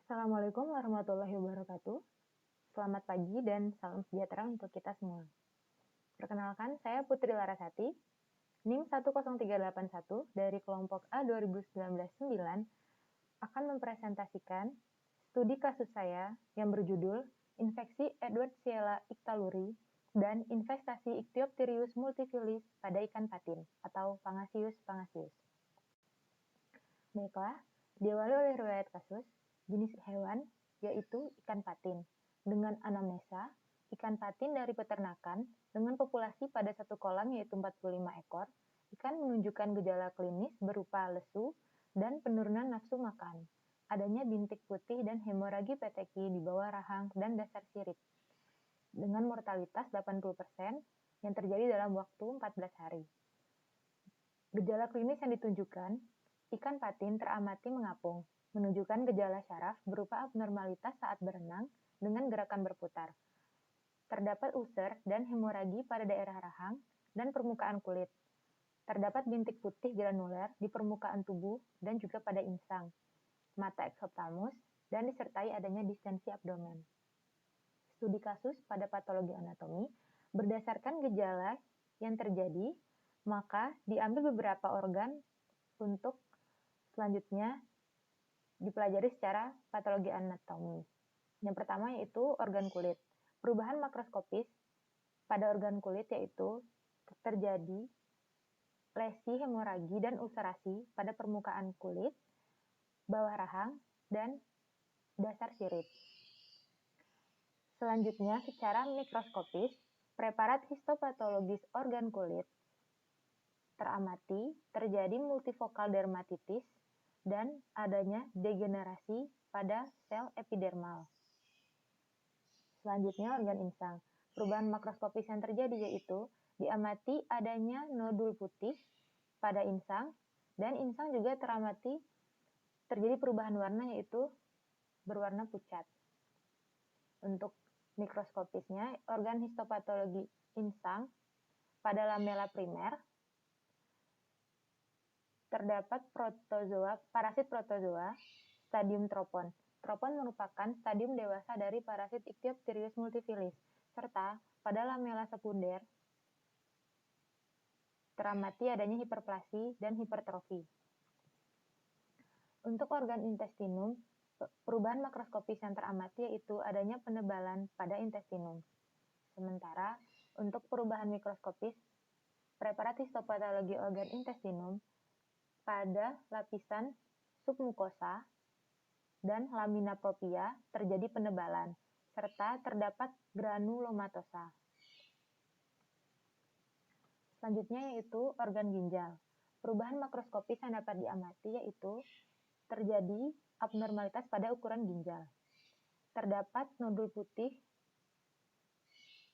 Assalamualaikum warahmatullahi wabarakatuh. Selamat pagi dan salam sejahtera untuk kita semua. Perkenalkan, saya Putri Larasati, NIM 10381 dari kelompok A 2019-9 akan mempresentasikan studi kasus saya yang berjudul Infeksi Edwardsella ictaluri dan Investasi Ichthyopterius multifilis pada ikan patin atau Pangasius pangasius. Baiklah, diawali oleh riwayat kasus, jenis hewan, yaitu ikan patin. Dengan anamnesa, ikan patin dari peternakan dengan populasi pada satu kolam yaitu 45 ekor, ikan menunjukkan gejala klinis berupa lesu dan penurunan nafsu makan. Adanya bintik putih dan hemoragi peteki di bawah rahang dan dasar sirip. Dengan mortalitas 80% yang terjadi dalam waktu 14 hari. Gejala klinis yang ditunjukkan, ikan patin teramati mengapung, menunjukkan gejala syaraf berupa abnormalitas saat berenang dengan gerakan berputar. Terdapat ulcer dan hemoragi pada daerah rahang dan permukaan kulit. Terdapat bintik putih granuler di permukaan tubuh dan juga pada insang, mata exophthalmus, dan disertai adanya distensi abdomen. Studi kasus pada patologi anatomi berdasarkan gejala yang terjadi, maka diambil beberapa organ untuk selanjutnya dipelajari secara patologi anatomi. Yang pertama yaitu organ kulit. Perubahan makroskopis pada organ kulit yaitu terjadi lesi, hemoragi, dan ulcerasi pada permukaan kulit, bawah rahang, dan dasar sirip. Selanjutnya, secara mikroskopis, preparat histopatologis organ kulit teramati terjadi multifokal dermatitis dan adanya degenerasi pada sel epidermal. Selanjutnya, organ insang. Perubahan makroskopis yang terjadi yaitu diamati adanya nodul putih pada insang, dan insang juga teramati terjadi perubahan warna yaitu berwarna pucat. Untuk mikroskopisnya, organ histopatologi insang pada lamela primer terdapat parasit protozoa stadium tropon. Tropon merupakan stadium dewasa dari parasit Ichthyopterius multifilis, serta pada lamela sekunder teramati adanya hiperplasi dan hipertrofi. Untuk organ intestinum, perubahan makroskopis yang teramati yaitu adanya penebalan pada intestinum. Sementara untuk perubahan mikroskopis, preparat histopatologi organ intestinum pada lapisan submukosa dan lamina propria terjadi penebalan, serta terdapat granulomatosa. Selanjutnya yaitu organ ginjal. Perubahan makroskopis yang dapat diamati yaitu terjadi abnormalitas pada ukuran ginjal. Terdapat nodul putih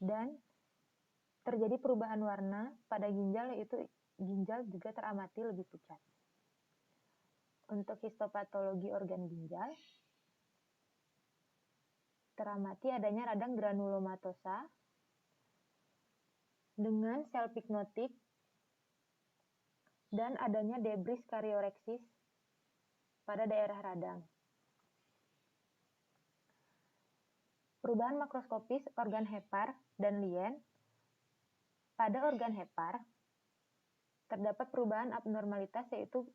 dan terjadi perubahan warna pada ginjal yaitu ginjal juga teramati lebih pucat. Untuk histopatologi organ ginjal, teramati adanya radang granulomatosa dengan sel pignotik dan adanya debris karyoreksis pada daerah radang. Perubahan makroskopis organ hepar dan lien. Pada organ hepar, terdapat perubahan abnormalitas yaitu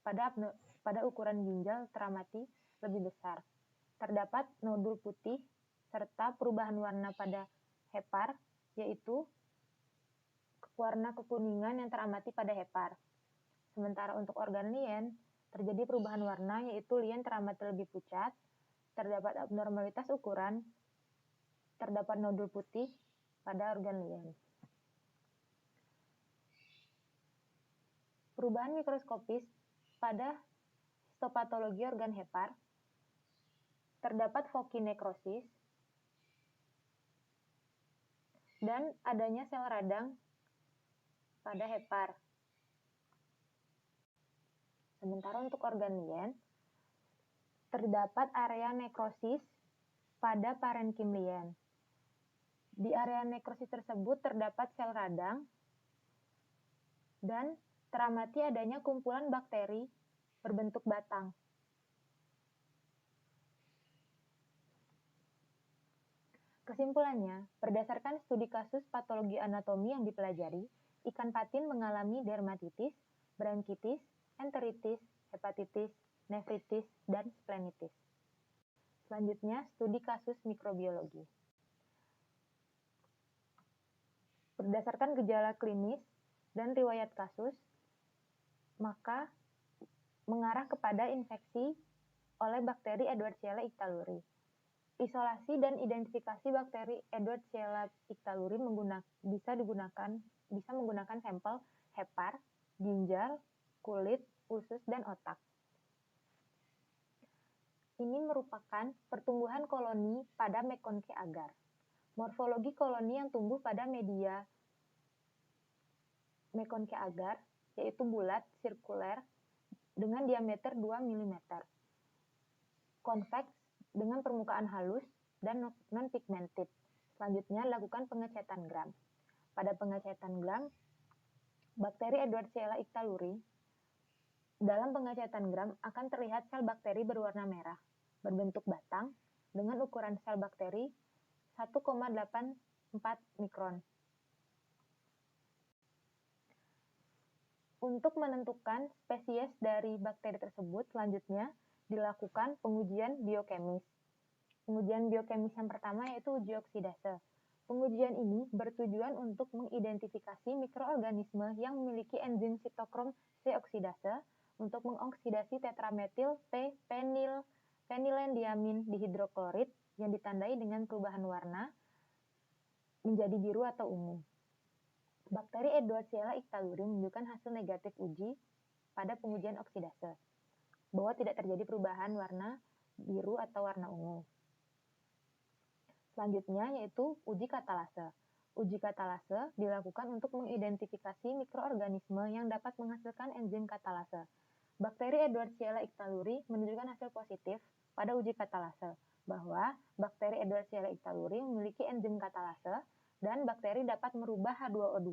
pada ukuran ginjal teramati lebih besar. Terdapat nodul putih serta perubahan warna pada hepar yaitu warna kekuningan yang teramati pada hepar. Sementara untuk organ lien, terjadi perubahan warna yaitu lien teramati lebih pucat, terdapat abnormalitas ukuran, terdapat nodul putih pada organ lien. Perubahan mikroskopis pada histopatologi organ hepar, terdapat foci nekrosis dan adanya sel radang pada hepar. Sementara untuk organ lien, terdapat area nekrosis pada parenkim lien. Di area nekrosis tersebut terdapat sel radang dan teramati adanya kumpulan bakteri berbentuk batang. Kesimpulannya, berdasarkan studi kasus patologi anatomi yang dipelajari, ikan patin mengalami dermatitis, bronkitis, enteritis, hepatitis, nefritis, dan splenitis. Selanjutnya, studi kasus mikrobiologi. Berdasarkan gejala klinis dan riwayat kasus, maka mengarah kepada infeksi oleh bakteri Edwardsella ictaluri. Isolasi dan identifikasi bakteri Edwardsella ictaluri bisa menggunakan sampel hepar, ginjal, kulit, usus, dan otak. Ini merupakan pertumbuhan koloni pada McConkie agar. Morfologi koloni yang tumbuh pada media McConkie agar yaitu bulat, sirkuler, dengan diameter 2 mm. Konveks dengan permukaan halus dan non-pigmented. Selanjutnya, lakukan pengecetan gram. Pada pengecetan gram, bakteri Edwardsella ictaluri, dalam pengecetan gram akan terlihat sel bakteri berwarna merah, berbentuk batang, dengan ukuran sel bakteri 1,84 mikron. Untuk menentukan spesies dari bakteri tersebut, selanjutnya dilakukan pengujian biokemis. Pengujian biokemis yang pertama yaitu uji oksidase. Pengujian ini bertujuan untuk mengidentifikasi mikroorganisme yang memiliki enzim sitokrom C oksidase untuk mengoksidasi tetrametil penilendiamin dihidroklorid yang ditandai dengan perubahan warna menjadi biru atau ungu. Bakteri Edwardsella ictaluri menunjukkan hasil negatif uji pada pengujian oksidase, bahwa tidak terjadi perubahan warna biru atau warna ungu. Selanjutnya yaitu uji katalase. Uji katalase dilakukan untuk mengidentifikasi mikroorganisme yang dapat menghasilkan enzim katalase. Bakteri Edwardsella ictaluri menunjukkan hasil positif pada uji katalase, bahwa bakteri Edwardsella ictaluri memiliki enzim katalase dan bakteri dapat merubah H2O2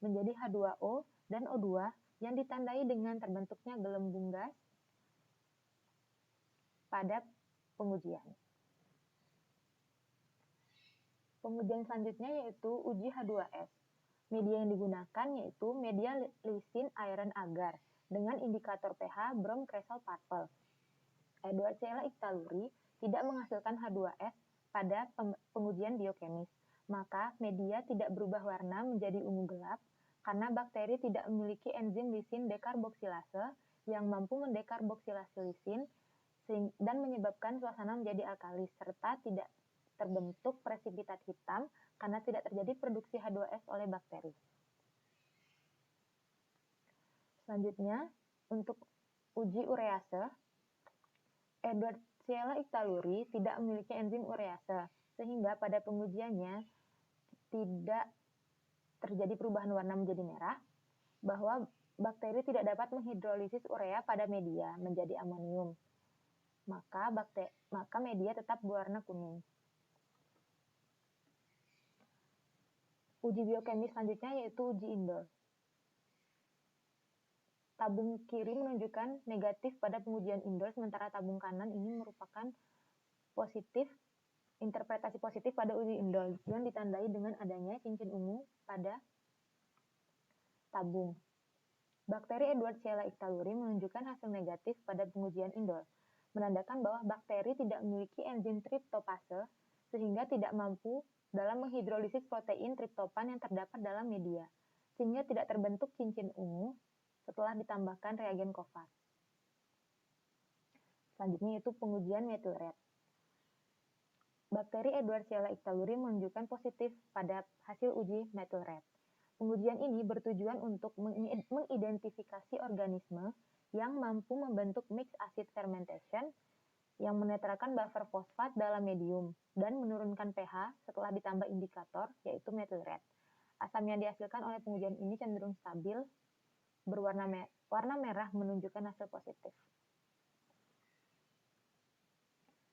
menjadi H2O dan O2 yang ditandai dengan terbentuknya gelembung gas pada pengujian. Pengujian selanjutnya yaitu uji H2S. Media yang digunakan yaitu media lysin iron agar dengan indikator pH brom cresol parvel. Edwardsella ictaluri tidak menghasilkan H2S pada pengujian biokemis, maka media tidak berubah warna menjadi ungu gelap karena bakteri tidak memiliki enzim lisin dekarboksilase yang mampu mendekarboksilasi lisin dan menyebabkan suasana menjadi alkali serta tidak terbentuk presipitat hitam karena tidak terjadi produksi H2S oleh bakteri. Selanjutnya, untuk uji urease, Edwardsella ictaluri tidak memiliki enzim urease, sehingga pada pengujiannya tidak terjadi perubahan warna menjadi merah, bahwa bakteri tidak dapat menghidrolisis urea pada media menjadi amonium. Maka media tetap berwarna kuning. Uji biokemis selanjutnya yaitu uji indol. Tabung kiri menunjukkan negatif pada pengujian indol, sementara tabung kanan ini merupakan interpretasi positif pada uji indol yang ditandai dengan adanya cincin ungu pada tabung. Bakteri Edwardsella ictaluri menunjukkan hasil negatif pada pengujian indol, menandakan bahwa bakteri tidak memiliki enzim triptopase sehingga tidak mampu dalam menghidrolisis protein triptopan yang terdapat dalam media, sehingga tidak terbentuk cincin ungu setelah ditambahkan reagen COVAX. Selanjutnya yaitu pengujian methyl red. Bakteri Edwardsella ictaluri menunjukkan positif pada hasil uji methyl red. Pengujian ini bertujuan untuk mengidentifikasi organisme yang mampu membentuk mixed acid fermentation yang menetralkan buffer fosfat dalam medium dan menurunkan pH setelah ditambah indikator yaitu methyl red. Asam yang dihasilkan oleh pengujian ini cenderung stabil, warna merah menunjukkan hasil positif.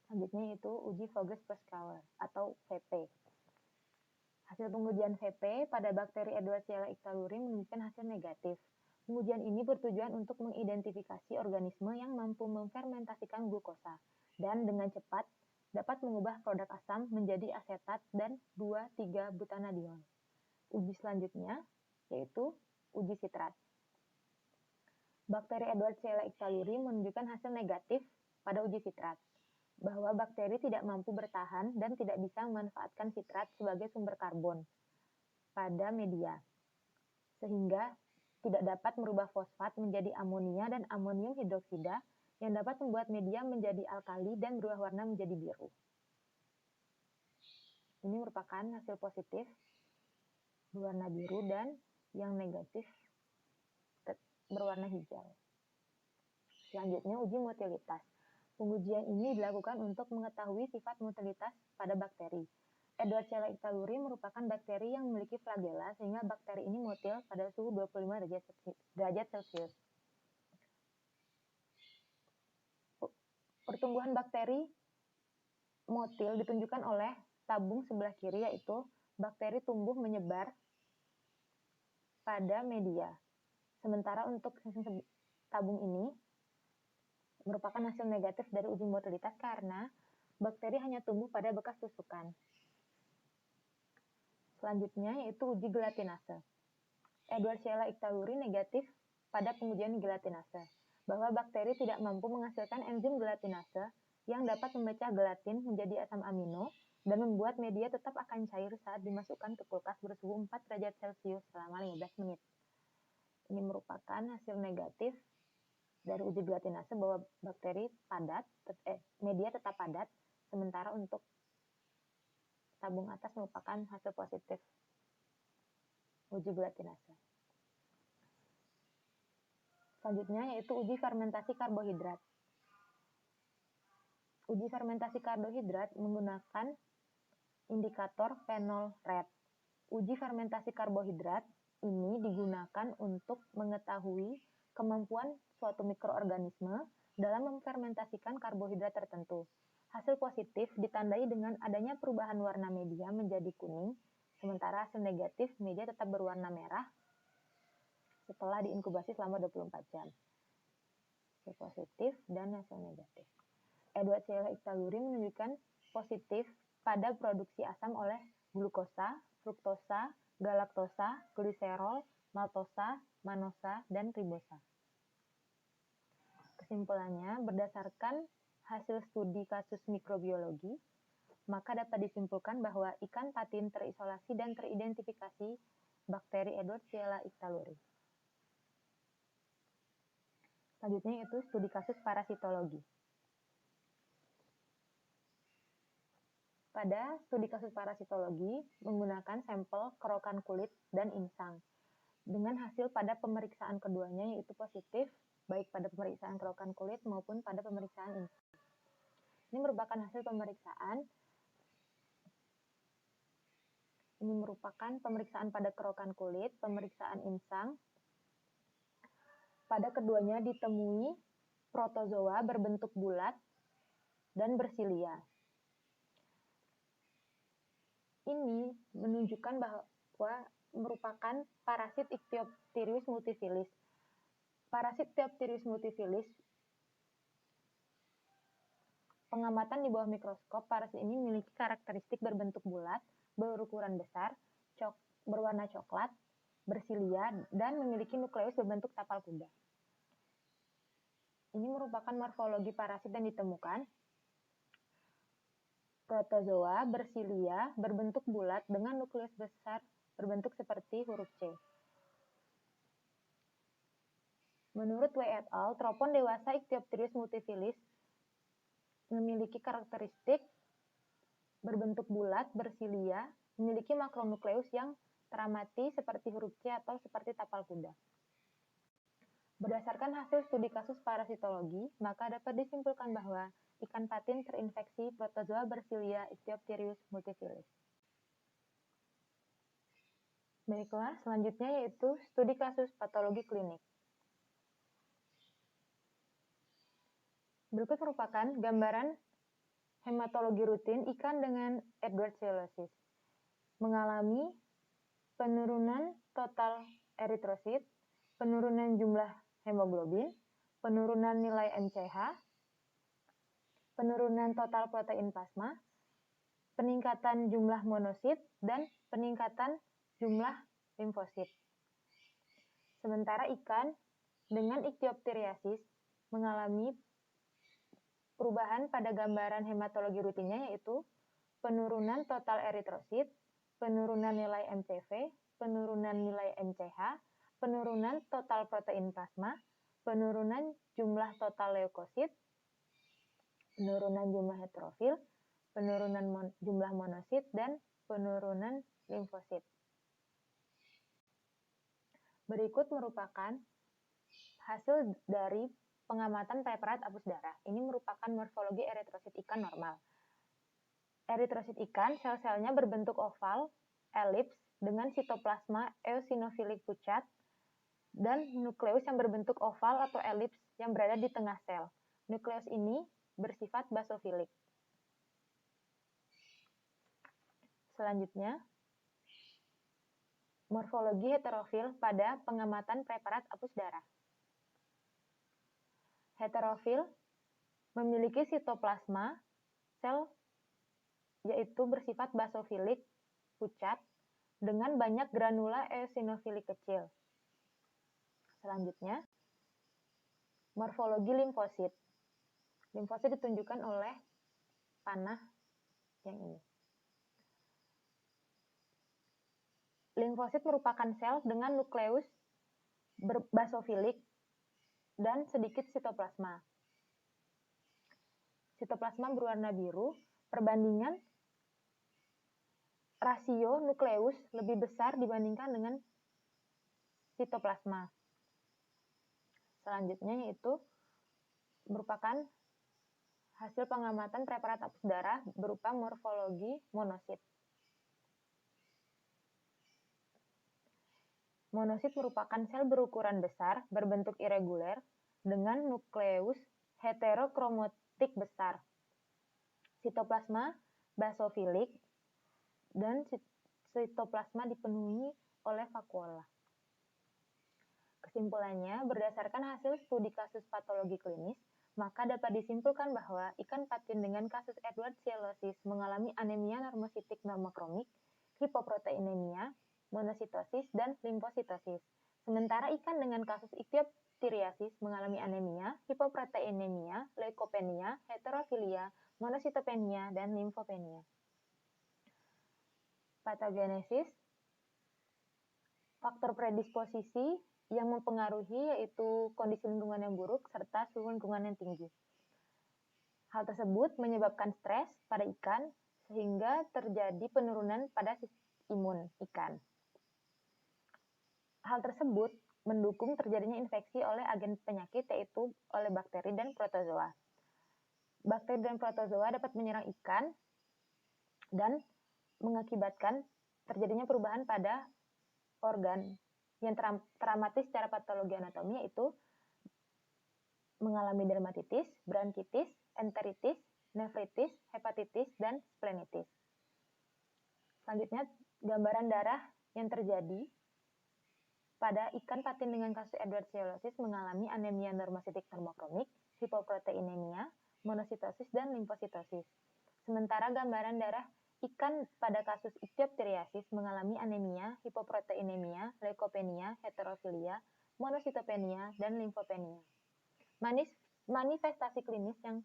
Selanjutnya yaitu uji Voges-Proskauer atau VP. Hasil pengujian VP pada bakteri Edwardsella ictaluri menunjukkan hasil negatif. Pengujian ini bertujuan untuk mengidentifikasi organisme yang mampu memfermentasikan glukosa dan dengan cepat dapat mengubah produk asam menjadi asetat dan 2,3-butanadiol. Uji selanjutnya yaitu uji sitrat. Bakteri Edwardsella ictaluri menunjukkan hasil negatif pada uji sitrat, bahwa bakteri tidak mampu bertahan dan tidak bisa memanfaatkan sitrat sebagai sumber karbon pada media, sehingga tidak dapat merubah fosfat menjadi amonia dan amonium hidroksida yang dapat membuat media menjadi alkali dan berubah warna menjadi biru. Ini merupakan hasil positif berwarna biru dan yang negatif berwarna hijau. Selanjutnya, uji motilitas. Pengujian ini dilakukan untuk mengetahui sifat motilitas pada bakteri. Edwardsella ictaluri merupakan bakteri yang memiliki flagela sehingga bakteri ini motil pada suhu 25 derajat Celcius. Pertumbuhan bakteri motil ditunjukkan oleh tabung sebelah kiri, yaitu bakteri tumbuh menyebar pada media. Sementara untuk tabung ini merupakan hasil negatif dari uji motilitas karena bakteri hanya tumbuh pada bekas tusukan. Selanjutnya yaitu uji gelatinase. Edwardsella ictaluri negatif pada pengujian gelatinase, bahwa bakteri tidak mampu menghasilkan enzim gelatinase yang dapat memecah gelatin menjadi asam amino dan membuat media tetap akan cair saat dimasukkan ke kulkas bersuhu 4 derajat Celcius selama 15 menit. Ini merupakan hasil negatif dari uji gelatinase bahwa media tetap padat, sementara untuk tabung atas merupakan hasil positif uji gelatinase. Selanjutnya yaitu uji fermentasi karbohidrat. Uji fermentasi karbohidrat menggunakan indikator phenol red. Uji fermentasi karbohidrat ini digunakan untuk mengetahui kemampuan suatu mikroorganisme dalam memfermentasikan karbohidrat tertentu. Hasil positif ditandai dengan adanya perubahan warna media menjadi kuning, sementara hasil negatif media tetap berwarna merah setelah diinkubasi selama 24 jam. Hasil positif dan hasil negatif. Edwardsella ictaluri menunjukkan positif pada produksi asam oleh glukosa, fruktosa, galaktosa, gliserol, maltosa, manosa, dan ribosa. Kesimpulannya, berdasarkan hasil studi kasus mikrobiologi, maka dapat disimpulkan bahwa ikan patin terisolasi dan teridentifikasi bakteri Edwardsella ictaluri. Selanjutnya itu studi kasus parasitologi. Pada studi kasus parasitologi menggunakan sampel kerokan kulit dan insang. Dengan hasil pada pemeriksaan keduanya yaitu positif, baik pada pemeriksaan kerokan kulit maupun pada pemeriksaan insang. Ini merupakan hasil pemeriksaan. Ini merupakan pemeriksaan pada kerokan kulit, pemeriksaan insang. Pada keduanya ditemui protozoa berbentuk bulat dan bersilia. Ini menunjukkan bahwa merupakan parasit Ichthyopteris multifilis. Parasit Ichthyopteris multifilis, pengamatan di bawah mikroskop, parasit ini memiliki karakteristik berbentuk bulat, berukuran besar, berwarna coklat, bersilia, dan memiliki nukleus berbentuk tapal kuda. Ini merupakan morfologi parasit yang ditemukan. Protozoa bersilia berbentuk bulat dengan nukleus besar berbentuk seperti huruf C. Menurut W et al., tropon dewasa Ichthyopteris multifilis memiliki karakteristik berbentuk bulat, bersilia, memiliki makronukleus yang teramati seperti huruf C atau seperti tapal kuda. Berdasarkan hasil studi kasus parasitologi, maka dapat disimpulkan bahwa ikan patin terinfeksi protozoa bersilia Ichthyopteris multifilis. Baiklah, selanjutnya yaitu studi kasus patologi klinik. Berikut merupakan gambaran hematologi rutin ikan dengan Edwardsellosis. Mengalami penurunan total eritrosit, penurunan jumlah hemoglobin, penurunan nilai MCH, penurunan total protein plasma, peningkatan jumlah monosit, dan peningkatan jumlah limfosit. Sementara ikan dengan ichthyopteriasis mengalami perubahan pada gambaran hematologi rutinnya, yaitu penurunan total eritrosit, penurunan nilai MCV, penurunan nilai MCH, penurunan total protein plasma, penurunan jumlah total leukosit, penurunan jumlah heterofil, penurunan jumlah monosit, dan penurunan limfosit. Berikut merupakan hasil dari pengamatan preparat hapus darah. Ini merupakan morfologi eritrosit ikan normal. Eritrosit ikan, sel-selnya berbentuk oval, elips, dengan sitoplasma eosinofilik pucat, dan nukleus yang berbentuk oval atau elips yang berada di tengah sel. Nukleus ini bersifat basofilik. Selanjutnya, morfologi heterofil pada pengamatan preparat hapus darah. Heterofil memiliki sitoplasma sel yaitu bersifat basofilik pucat dengan banyak granula eosinofilik kecil. Selanjutnya, morfologi limfosit. Limfosit ditunjukkan oleh panah yang ini. Limfosit merupakan sel dengan nukleus basofilik dan sedikit sitoplasma. Sitoplasma berwarna biru, perbandingan rasio nukleus lebih besar dibandingkan dengan sitoplasma. Selanjutnya yaitu merupakan hasil pengamatan preparat hapus darah berupa morfologi monosit. Monosit merupakan sel berukuran besar, berbentuk irreguler, dengan nukleus heterokromatik besar. Sitoplasma basofilik dan sitoplasma dipenuhi oleh vakuola. Kesimpulannya, berdasarkan hasil studi kasus patologi klinis, maka dapat disimpulkan bahwa ikan patin dengan kasus Edwards-Cielosis mengalami anemia normositik normokromik, hipoproteinemia, monositosis, dan limfositosis. Sementara ikan dengan kasus ichthyopteriasis mengalami anemia, hipoproteinemia, leukopenia, heterofilia, monositopenia, dan limfopenia. Patogenesis, faktor predisposisi yang mempengaruhi yaitu kondisi lingkungan yang buruk serta suhu lingkungan yang tinggi. Hal tersebut menyebabkan stres pada ikan sehingga terjadi penurunan pada sistem imun ikan. Hal tersebut mendukung terjadinya infeksi oleh agen penyakit yaitu oleh bakteri dan protozoa. Bakteri dan protozoa dapat menyerang ikan dan mengakibatkan terjadinya perubahan pada organ yang teramati secara patologi anatomi, yaitu mengalami dermatitis, bronkitis, enteritis, nefritis, hepatitis, dan splenitis. Selanjutnya, gambaran darah yang terjadi pada ikan patin dengan kasus Edwards-Cielosis mengalami anemia normositik normokromik, hipoproteinemia, monositosis, dan limfositosis. Sementara gambaran darah ikan pada kasus ichthyopteriasis mengalami anemia, hipoproteinemia, leukopenia, heterofilia, monositopenia, dan limfopenia. Manifestasi klinis yang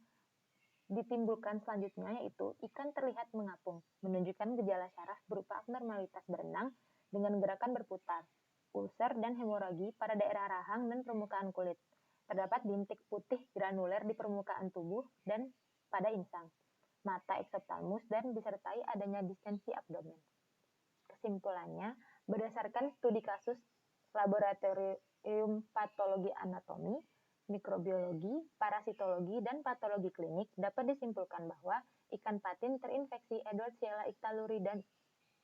ditimbulkan selanjutnya yaitu ikan terlihat mengapung, menunjukkan gejala syaraf berupa abnormalitas berenang dengan gerakan berputar, ulser dan hemoragi pada daerah rahang dan permukaan kulit. Terdapat bintik putih granuler di permukaan tubuh dan pada insang, mata eksoptalmus, dan disertai adanya distensi abdomen. Kesimpulannya, berdasarkan studi kasus laboratorium patologi anatomi, mikrobiologi, parasitologi, dan patologi klinik, dapat disimpulkan bahwa ikan patin terinfeksi Edwards-Sheila's pylori dan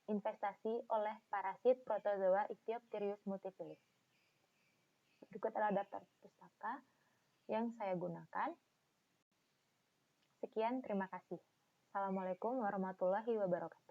infestasi oleh parasit protozoa Ichthyopterius multifilus. Berikut adalah daftar pustaka yang saya gunakan. Sekian, terima kasih. Assalamualaikum warahmatullahi wabarakatuh.